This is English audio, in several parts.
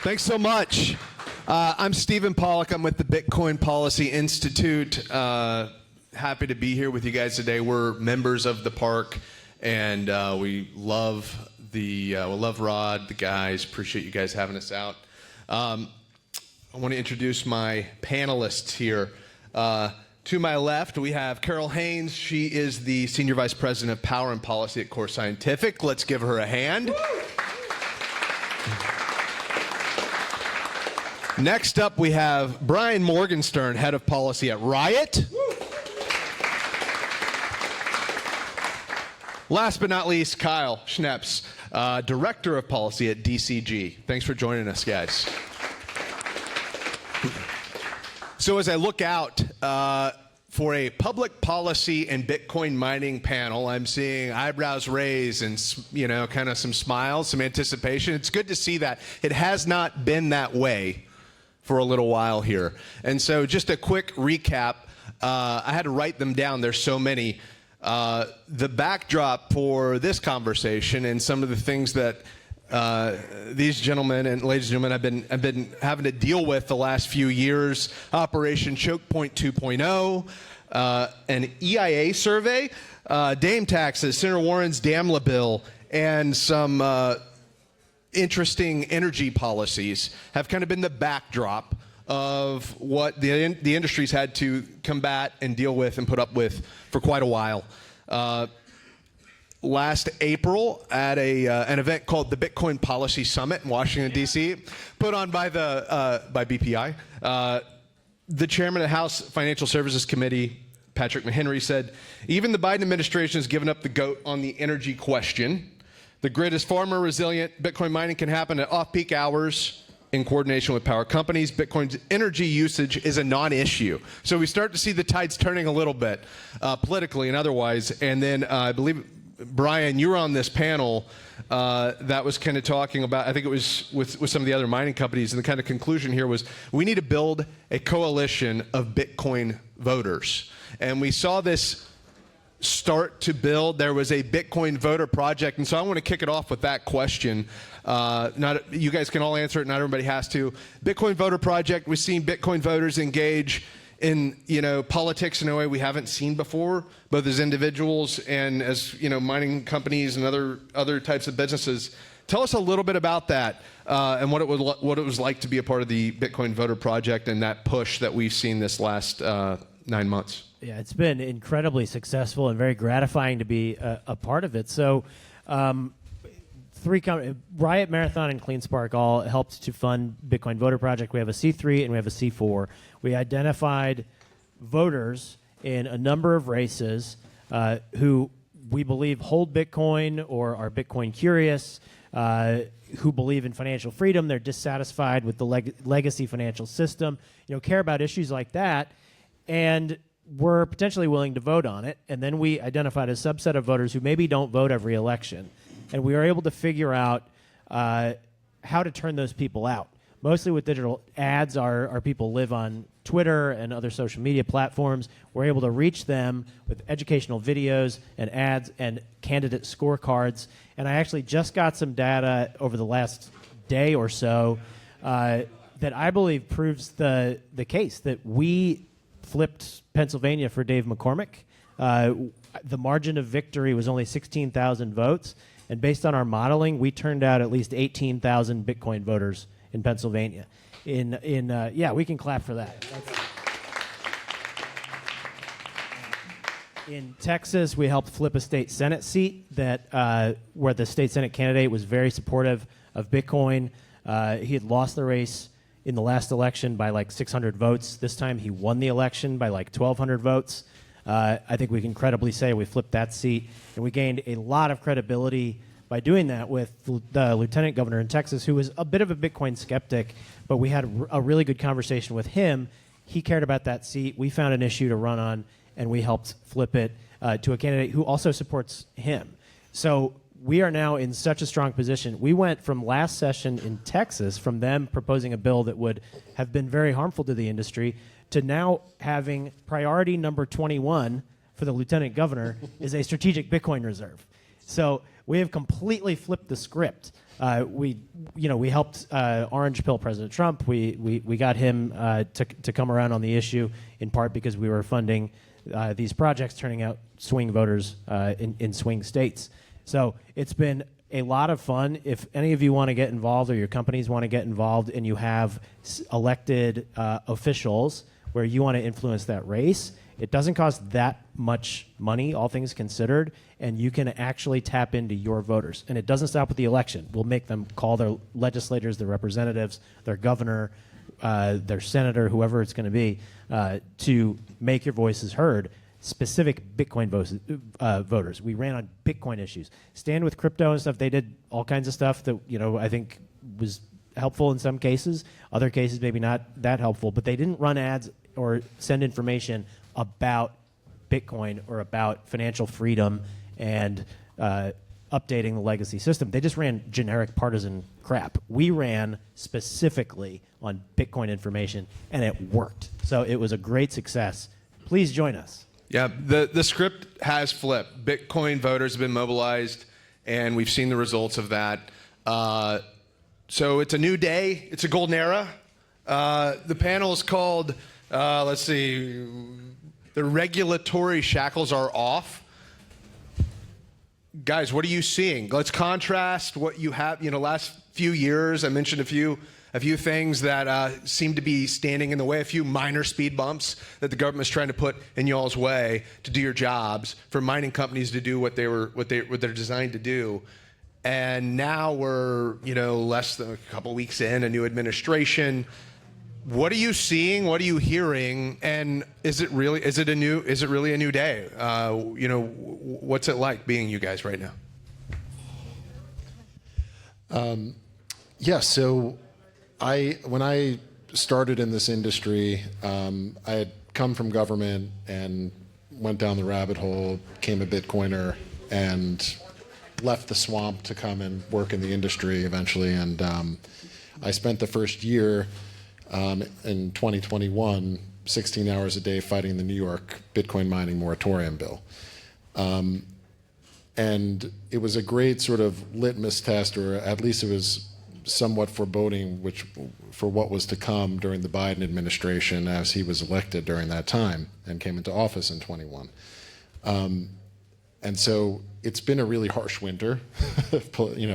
Thanks so much. I'm Stephen Pollack. I'm with the Bitcoin Policy Institute. Happy to be here with you guys today. We're members of the park, and we love Rod, the guys. Appreciate you guys having us out. I want to introduce my panelists here. To my left, we have Carol Haynes. She is the Senior Vice President of Power and Policy at Core Scientific. Let's give her a hand. Woo! Next up, we have Brian Morgenstern, Head of Policy at Riot. Woo! Last but not least, Kyle Schneps, Director of Policy at DCG. Thanks for joining us, guys. So as I look out for a public policy and Bitcoin mining panel, I'm seeing eyebrows raised and, kind of some smiles, some anticipation. It's good to see that. It has not been that way for a little while here. And so just a quick recap. I had to write them down. There's so many. The backdrop for this conversation and some of the things that these gentlemen and ladies and gentlemen have been having to deal with the last few years: Operation Choke Point 2.0, an EIA survey, Dame taxes, Senator Warren's DAMLA bill, and some interesting energy policies have kind of been the backdrop of what the industry's had to combat and deal with and put up with for quite a while. Last April, at an event called the Bitcoin Policy Summit in Washington, D.C., put on by BPI, the chairman of the House Financial Services Committee, Patrick McHenry, said, "Even the Biden administration has given up the goat on the energy question. The grid is far more resilient. Bitcoin mining can happen at off-peak hours in coordination with power companies. Bitcoin's energy usage is a non-issue." So we start to see the tides turning a little bit, politically and otherwise. And then I believe, Brian, you were on this panel that was kind of talking about, I think it was with some of the other mining companies, and the kind of conclusion here was we need to build a coalition of Bitcoin voters. And we saw this start to build. There was a Bitcoin voter project, and so I want to kick it off with that question. You guys can all answer it, not everybody has to. Bitcoin voter project, we've seen Bitcoin voters engage in politics in a way we haven't seen before, both as individuals and as mining companies and other types of businesses. Tell us a little bit about that and what it was like to be a part of the Bitcoin voter project and that push that we've seen this last 9 months. Yeah, it's been incredibly successful and very gratifying to be a part of it. So Riot, Marathon, and CleanSpark all helped to fund Bitcoin Voter Project. We have a C3 and we have a C4. We identified voters in a number of races who we believe hold Bitcoin or are Bitcoin curious, who believe in financial freedom. They're dissatisfied with the legacy financial system, care about issues like that, and were potentially willing to vote on it. And then we identified a subset of voters who maybe don't vote every election. And we were able to figure out how to turn those people out. Mostly with digital ads, our people live on Twitter and other social media platforms. We're able to reach them with educational videos and ads and candidate scorecards. And I actually just got some data over the last day or so that I believe proves the case that we flipped Pennsylvania for Dave McCormick. The margin of victory was only 16,000 votes. And based on our modeling, we turned out at least 18,000 Bitcoin voters in Pennsylvania. We can clap for that. In Texas, we helped flip a state Senate seat where the state Senate candidate was very supportive of Bitcoin. He had lost the race in the last election by like 600 votes. This time he won the election by like 1,200 votes. I think we can credibly say we flipped that seat, and we gained a lot of credibility by doing that with the lieutenant governor in Texas, who was a bit of a Bitcoin skeptic, but we had a really good conversation with him. He cared about that seat. We found an issue to run on, and we helped flip it to a candidate who also supports him. So we are now in such a strong position. We went from last session in Texas, from them proposing a bill that would have been very harmful to the industry, to now having priority number 21 for the lieutenant governor is a strategic Bitcoin reserve. So we have completely flipped the script we helped Orange Pill President Trump. We got him to come around on the issue, in part because we were funding these projects turning out swing voters in swing states. So it's been a lot of fun. If any of you want to get involved or your companies want to get involved and you have elected officials where you want to influence that race, it doesn't cost that much money, all things considered, and you can actually tap into your voters. And it doesn't stop with the election. We'll make them call their legislators, their representatives, their governor, their senator, whoever it's going to be, to make your voices heard. Specific Bitcoin voters. We ran on Bitcoin issues. Stand with crypto and stuff. They did all kinds of stuff that I think was helpful in some cases. Other cases maybe not that helpful. But they didn't run ads or send information about Bitcoin or about financial freedom and updating the legacy system. They just ran generic partisan crap. We ran specifically on Bitcoin information, and it worked. So it was a great success. Please join us. Yeah, the script has flipped. Bitcoin voters have been mobilized, and we've seen the results of that. So it's a new day. It's a golden era. The panel is called, let's see, the regulatory shackles are off. Guys, what are you seeing? Let's contrast what you have. Last few years, I mentioned a few things that seem to be standing in the way, a few minor speed bumps that the government's trying to put in y'all's way to do your jobs, for mining companies to do what they're designed to do. And now we're, less than a couple weeks in, a new administration. What are you seeing? What are you hearing? And is it really a new day? What's it like being you guys right now? Yeah, so when I started in this industry, I had come from government and went down the rabbit hole, became a Bitcoiner, and left the swamp to come and work in the industry eventually. And I spent the first year in 2021, 16 hours a day fighting the New York Bitcoin mining moratorium bill. And it was a great sort of litmus test, or at least it was somewhat foreboding for what was to come during the Biden administration, as he was elected during that time and came into office in 21. And so it's been a really harsh winter,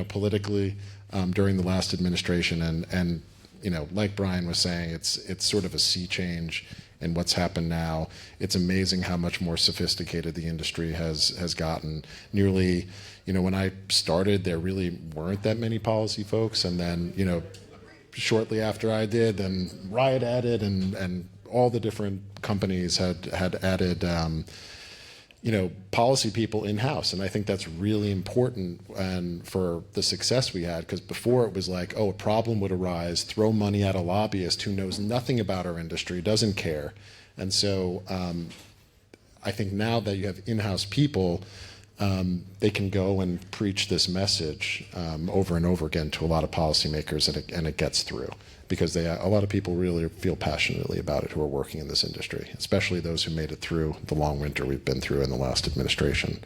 politically, during the last administration. And like Brian was saying, it's sort of a sea change in what's happened now. It's amazing how much more sophisticated the industry has gotten. Nearly, when I started, there really weren't that many policy folks, and then, shortly after I did, then Riot added, and all the different companies had added, policy people in-house. And I think that's really important and for the success we had, because before it was like, a problem would arise, throw money at a lobbyist who knows nothing about our industry, doesn't care. And so I think now that you have in-house people, they can go and preach this message over and over again to a lot of policymakers, and it gets through, because a lot of people really feel passionately about it who are working in this industry, especially those who made it through the long winter we've been through in the last administration.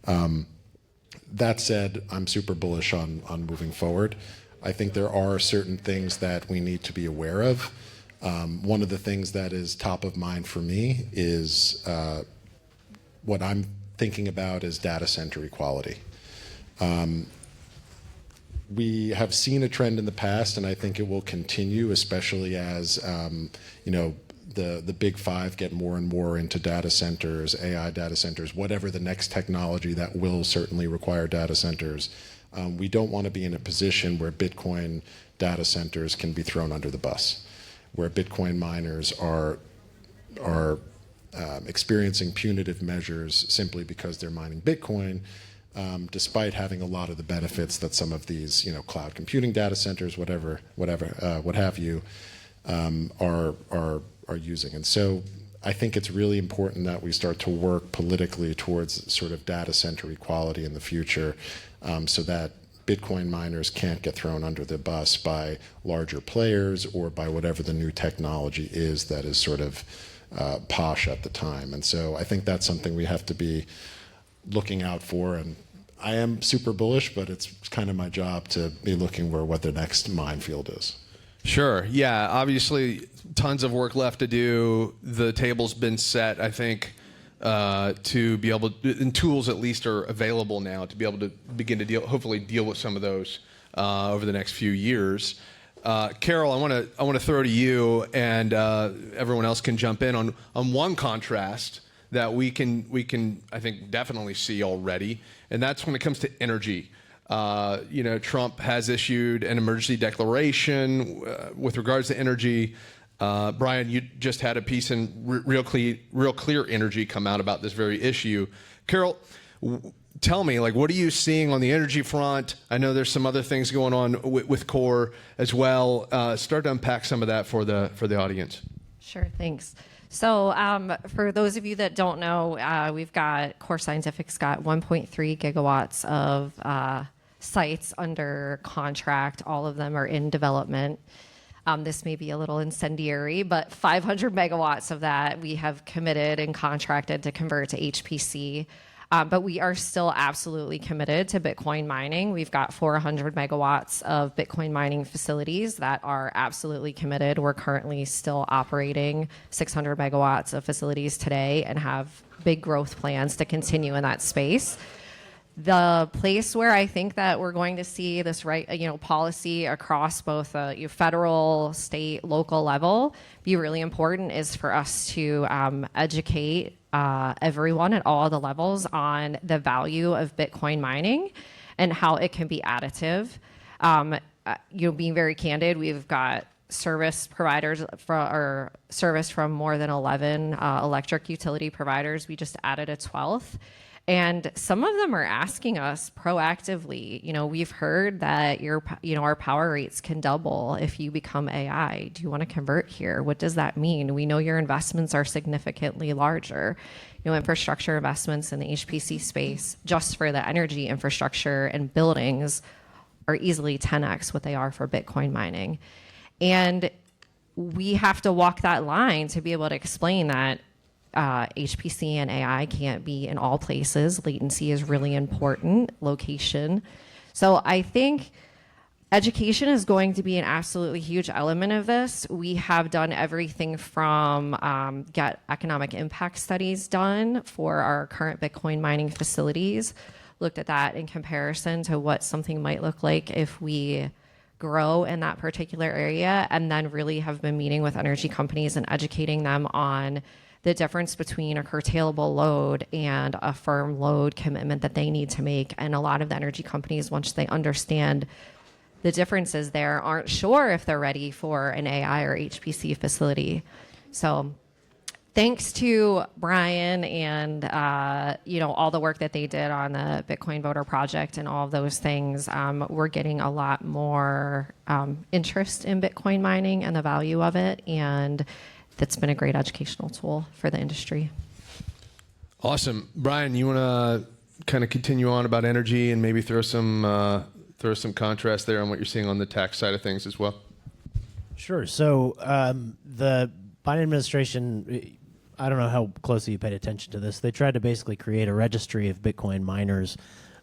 That said, I'm super bullish on moving forward. I think there are certain things that we need to be aware of. One of the things that is top of mind for me is what I'm thinking about is data center equality. We have seen a trend in the past, and I think it will continue, especially as the big five get more and more into data centers, AI data centers, whatever the next technology that will certainly require data centers. We don't want to be in a position where Bitcoin data centers can be thrown under the bus, where Bitcoin miners are experiencing punitive measures simply because they're mining Bitcoin, despite having a lot of the benefits that some of these, cloud computing data centers, what have you, are using. And so I think it's really important that we start to work politically towards sort of data center equality in the future, so that Bitcoin miners can't get thrown under the bus by larger players or by whatever the new technology is that is sort of posh at the time. And so I think that's something we have to be looking out for. And I am super bullish, but it's kind of my job to be looking where what the next minefield is. Sure. Yeah. Obviously, tons of work left to do. The table's been set, I think, to be able to, and tools at least are available now to be able to begin to hopefully deal with some of those over the next few years. Carol, I want to throw to you, and everyone else can jump in on one contrast that we can I think definitely see already, and that's when it comes to energy. Trump has issued an emergency declaration with regards to energy. Brian, you just had a piece in Real Clear Energy come out about this very issue. Carol, tell me, what are you seeing on the energy front? I know there's some other things going on with Core as well. Start to unpack some of that for the audience. Sure, thanks. So for those of you that don't know, we've got Core Scientific's got 1.3 gigawatts of sites under contract. All of them are in development. This may be a little incendiary, but 500 megawatts of that we have committed and contracted to convert to HPC. But we are still absolutely committed to Bitcoin mining. We've got 400 megawatts of Bitcoin mining facilities that are absolutely committed. We're currently still operating 600 megawatts of facilities today and have big growth plans to continue in that space. The place where I think that we're going to see this policy across both federal, state, local level be really important is for us to educate everyone at all the levels on the value of Bitcoin mining and how it can be additive. Being very candid, we've got service providers or service from more than 11 electric utility providers. We just added a 12th. And some of them are asking us proactively, we've heard that our power rates can double if you become AI. Do you want to convert here? What does that mean? We know your investments are significantly larger. Infrastructure investments in the HPC space, just for the energy infrastructure and buildings, are easily 10x what they are for Bitcoin mining. And we have to walk that line to be able to explain that HPC and AI can't be in all places. Latency is really important, location. So I think education is going to be an absolutely huge element of this. We have done everything from get economic impact studies done for our current Bitcoin mining facilities, looked at that in comparison to what something might look like if we grow in that particular area, and then really have been meeting with energy companies and educating them on the difference between a curtailable load and a firm load commitment that they need to make. And a lot of the energy companies, once they understand the differences there, aren't sure if they're ready for an AI or HPC facility. So thanks to Brian and all the work that they did on the Bitcoin voter project and all of those things, we're getting a lot more interest in Bitcoin mining and the value of it. And that's been a great educational tool for the industry. Awesome. Brian, you want to kind of continue on about energy and maybe throw some contrast there on what you're seeing on the tax side of things as well? Sure. So the Biden administration, I don't know how closely you paid attention to this. They tried to basically create a registry of Bitcoin miners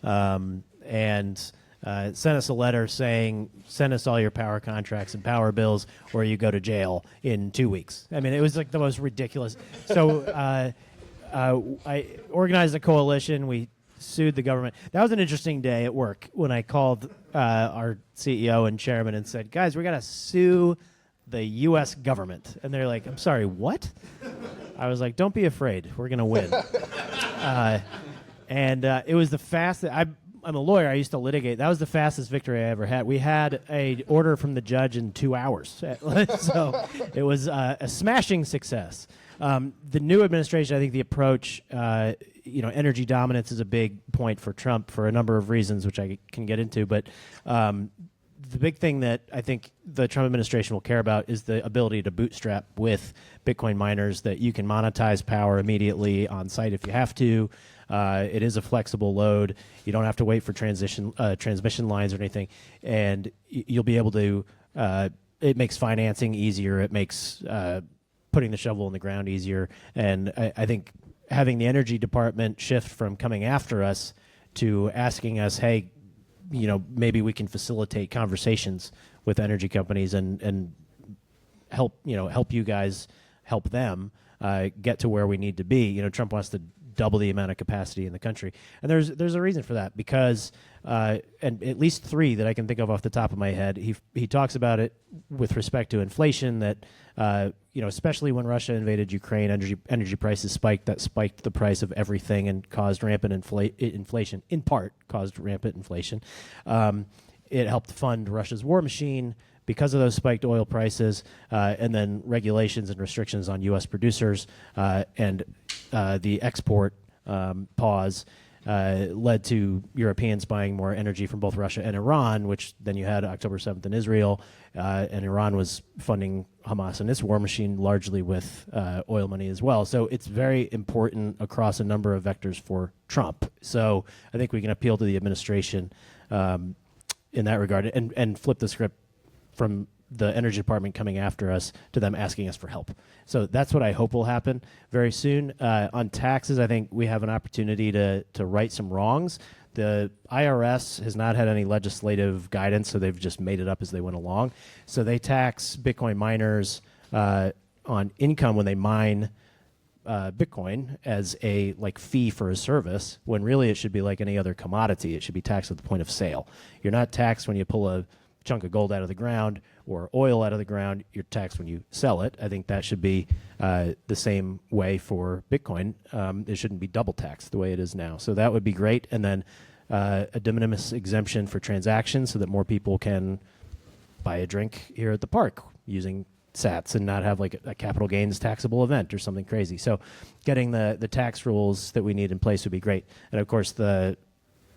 and sent us a letter saying, send us all your power contracts and power bills or you go to jail in 2 weeks. I mean, it was like the most ridiculous. So I organized a coalition. We sued the government. That was an interesting day at work when I called our CEO and chairman and said, guys, we got to sue the U.S. government. And they're like, I'm sorry, what? I was like, don't be afraid. We're going to win. And it was the fastest. I'm a lawyer. I used to litigate. That was the fastest victory I ever had. We had a order from the judge in 2 hours. So it was a smashing success. The new administration, I think the approach, energy dominance is a big point for Trump for a number of reasons, which I can get into. But the big thing that I think the Trump administration will care about is the ability to bootstrap with Bitcoin miners, that you can monetize power immediately on site if you have to. It is a flexible load. You don't have to wait for transmission lines or anything. And you'll be able to, it makes financing easier. It makes putting the shovel in the ground easier. And I think having the energy department shift from coming after us to asking us, hey, maybe we can facilitate conversations with energy companies and help you guys help them get to where we need to be. Trump wants to double the amount of capacity in the country, and there's a reason for that, because and at least three that I can think of off the top of my head. He talks about it with respect to inflation, that especially when Russia invaded Ukraine, energy prices spiked. That spiked the price of everything and caused rampant inflation. In part, caused rampant inflation. It helped fund Russia's war machine because of those spiked oil prices, and then regulations and restrictions on U.S. producers and the export pause led to Europeans buying more energy from both Russia and Iran, which then you had October 7th in Israel, and Iran was funding Hamas and its war machine largely with oil money as well. So it's very important across a number of vectors for Trump. So I think we can appeal to the administration in that regard and flip the script from the Energy Department coming after us to them asking us for help. So that's what I hope will happen very soon. On taxes, I think we have an opportunity to right some wrongs. The IRS has not had any legislative guidance, so they've just made it up as they went along. So they tax Bitcoin miners on income when they mine Bitcoin as a fee for a service, when really it should be like any other commodity. It should be taxed at the point of sale. You're not taxed when you pull a chunk of gold out of the ground or oil out of the ground. You're taxed when you sell it. I think that should be the same way for Bitcoin. It shouldn't be double taxed the way it is now. So that would be great. And then a de minimis exemption for transactions so that more people can buy a drink here at the park using sats and not have a capital gains taxable event or something crazy. So getting the tax rules that we need in place would be great. And of course the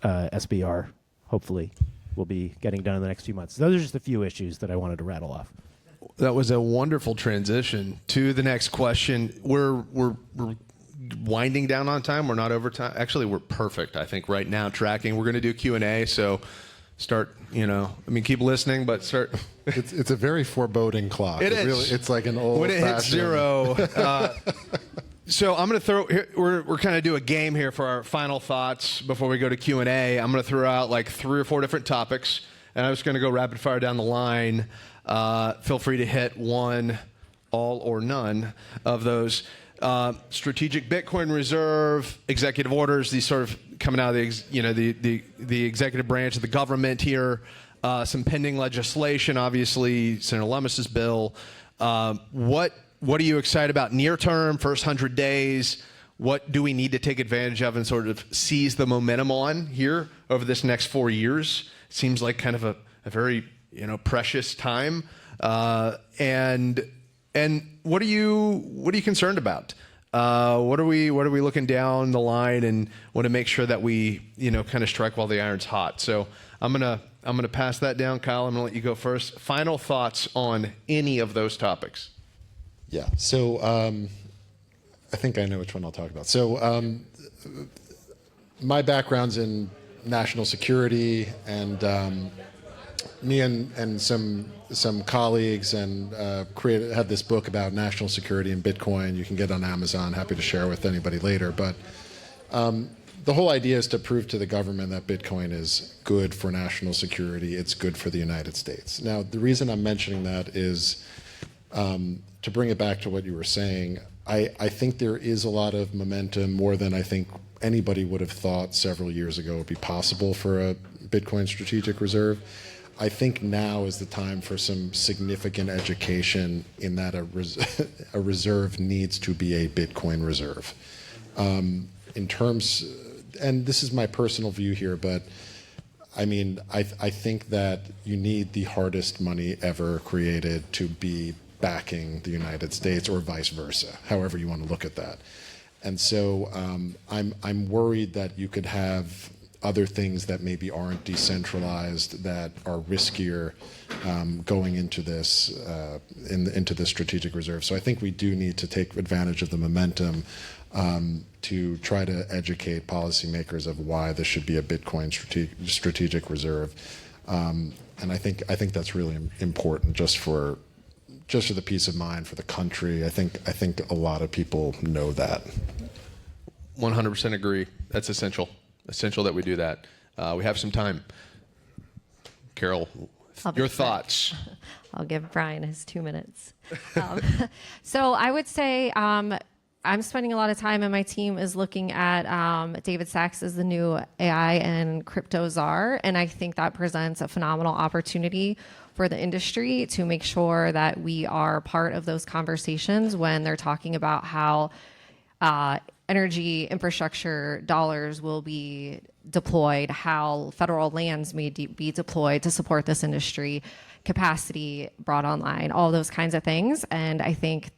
SBR hopefully will be getting done in the next few months. Those are just a few issues that I wanted to rattle off. That was a wonderful transition to the next question. We're winding down on time. We're not over time. Actually, we're perfect, I think, right now, tracking. We're going to do Q&A, so start, keep listening, but start. It's a very foreboding clock. It is. Really, it's like an old when it hits zero. So I'm going to throw. We're kind of do a game here for our final thoughts before we go to Q&A. I'm going to throw out 3 or 4 different topics, and I'm just going to go rapid fire down the line. Feel free to hit one, all, or none of those. Strategic Bitcoin reserve, executive orders. These sort of coming out of the executive branch of the government here. Some pending legislation, obviously Senator Lummis's bill. What are you excited about near term, first 100 days? What do we need to take advantage of and sort of seize the momentum on here over this next 4 years? Seems like kind of a very precious time. And what are you concerned about? What are we looking down the line and want to make sure that we kind of strike while the iron's hot? So I'm gonna pass that down, Kyle. I'm gonna let you go first. Final thoughts on any of those topics. Yeah. So I think I know which one I'll talk about. So my background's in national security, and me and some colleagues and had this book about national security and Bitcoin. You can get on Amazon. Happy to share with anybody later. But the whole idea is to prove to the government that Bitcoin is good for national security. It's good for the United States. Now, the reason I'm mentioning that is to bring it back to what you were saying. I think there is a lot of momentum, more than I think anybody would have thought several years ago would be possible for a Bitcoin strategic reserve. I think now is the time for some significant education in that a reserve needs to be a Bitcoin reserve. In terms, and this is my personal view here, but I think that you need the hardest money ever created to be backing the United States, or vice versa, however you want to look at that. And so I'm worried that you could have other things that maybe aren't decentralized that are riskier going into this into the strategic reserve. So I think we do need to take advantage of the momentum to try to educate policymakers of why this should be a Bitcoin strategic reserve. And I think that's really important just for the peace of mind for the country. I think a lot of people know that. 100% agree. That's essential. essential that we do that. We have some time. Carol, I'll be your quick. thoughts. I'll give Brian his 2 minutes. So I would say I'm spending a lot of time, and my team is looking at David Sachs as the new AI and crypto czar, and I think that presents a phenomenal opportunity for the industry to make sure that we are part of those conversations when they're talking about how energy infrastructure dollars will be deployed, how federal lands may be deployed to support this industry, capacity brought online, all those kinds of things. And I think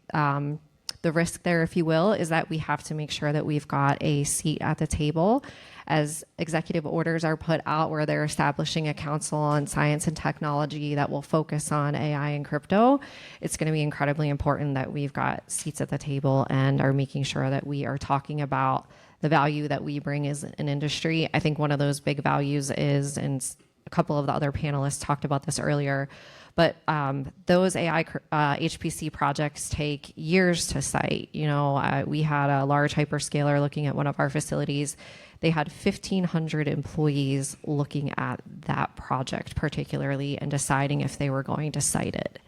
the risk there, if you will, is that we have to make sure that we've got a seat at the table as executive orders are put out where they're establishing a council on science and technology that will focus on AI and crypto. It's going to be incredibly important that we've got seats at the table and are making sure that we are talking about the value that we bring as an industry. I think one of those big values is, and a couple of the other panelists talked about this earlier, but those AI HPC projects take years to site. You know, we had a large hyperscaler looking at one of our facilities. They had 1,500 employees looking at that project particularly and deciding if they were going to site it.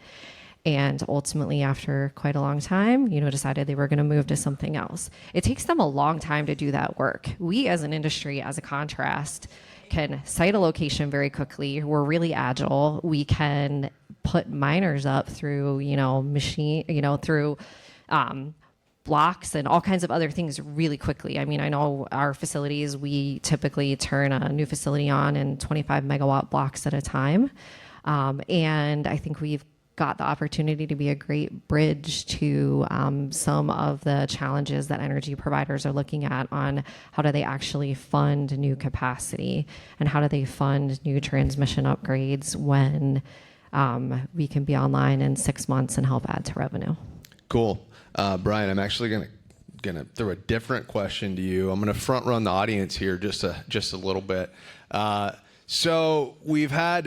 And ultimately, after quite a long time, decided they were going to move to something else. It takes them a long time to do that work. We as an industry, as a contrast, can site a location very quickly. We're really agile. We can put miners up through, through blocks and all kinds of other things really quickly. I mean, I know our facilities, we typically turn a new facility on in 25 megawatt blocks at a time. And I think we've got the opportunity to be a great bridge to some of the challenges that energy providers are looking at on how do they actually fund new capacity and how do they fund new transmission upgrades when we can be online in 6 months and help add to revenue. Cool. Brian, I'm actually gonna throw a different question to you. I'm gonna front run the audience here just a little bit. So we've had,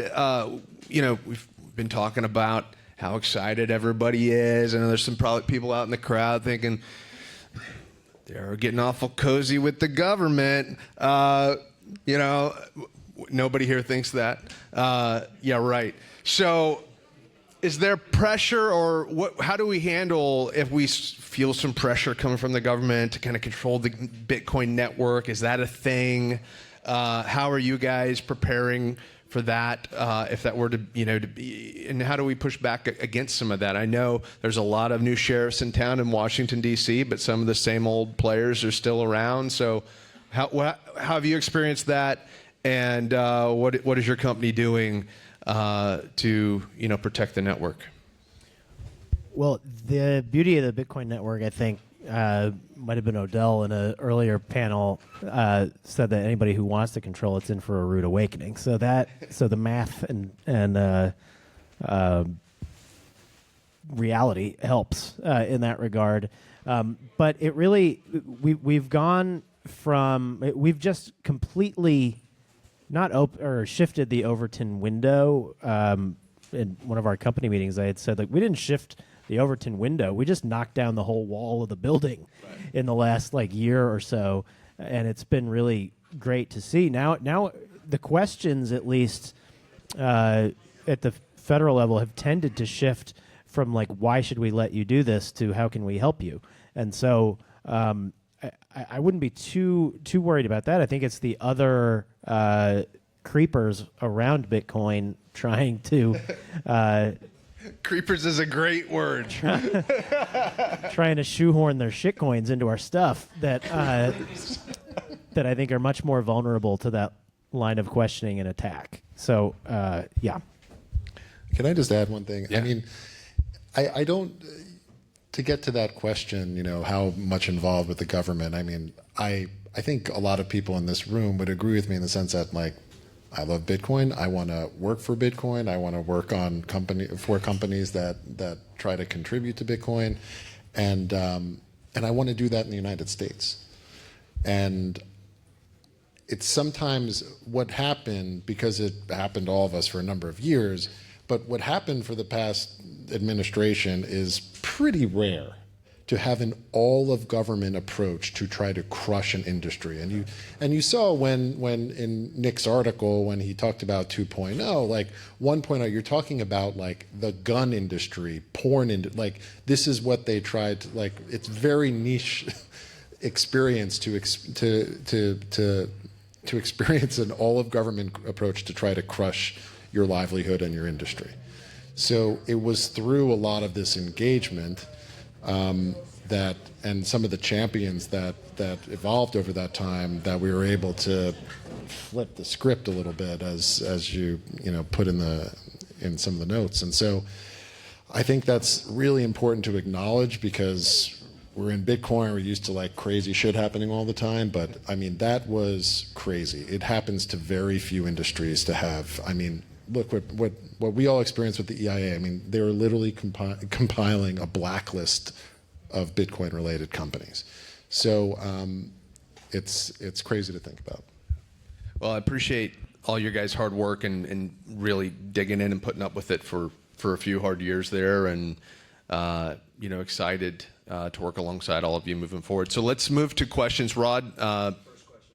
we've been talking about how excited everybody is. I know there's some probably people out in the crowd thinking they're getting awful cozy with the government. Nobody here thinks that. Yeah, right. So is there pressure, or how do we handle if we feel some pressure coming from the government to kind of control the Bitcoin network? Is that a thing? How are you guys preparing for that, if that were to be, and how do we push back against some of that? I know there's a lot of new sheriffs in town in Washington, D.C., but some of the same old players are still around. So how have you experienced that, and what is your company doing to protect the network? Well, the beauty of the Bitcoin network, I think, might have been Odell in an earlier panel said that anybody who wants to control it's in for a rude awakening. So the math and reality helps in that regard. But it really we've just completely not shifted the Overton window. In one of our company meetings, I had said we didn't shift the Overton window. We just knocked down the whole wall of the building in the last year or so, and it's been really great to see. Now the questions, at least at the federal level, have tended to shift from why should we let you do this to how can we help you, and so I wouldn't be too worried about that. I think it's the other creepers around Bitcoin trying to. Creepers is a great word. Trying to shoehorn their shitcoins into our stuff that I think are much more vulnerable to that line of questioning and attack. So, yeah. Can I just add one thing? Yeah. I mean, I don't, to get to that question, how much involved with the government, I mean, I think a lot of people in this room would agree with me in the sense that, I love Bitcoin. I want to work for Bitcoin. I want to work on for companies that try to contribute to Bitcoin, and I want to do that in the United States. And it's sometimes what happened, because it happened to all of us for a number of years, but what happened for the past administration is pretty rare to have an all-of-government approach to try to crush an industry. And you saw when in Nick's article, when he talked about 2.0, like 1.0, you're talking about like the gun industry, like this is what they tried to, like, it's very niche experience to experience an all-of-government approach to try to crush your livelihood and your industry. So it was through a lot of this engagement that, and some of the champions that evolved over that time, that we were able to flip the script a little bit, as you put in some of the notes. And so I think that's really important to acknowledge, because we're in Bitcoin, we're used to like crazy shit happening all the time, but I mean, that was crazy. It happens to very few industries to have, I mean, look what we all experienced with the EIA. I mean, they were literally compiling a blacklist of Bitcoin-related companies. So it's crazy to think about. Well, I appreciate all your guys' hard work and really digging in and putting up with it for a few hard years there, and excited to work alongside all of you moving forward. So let's move to questions. Rod,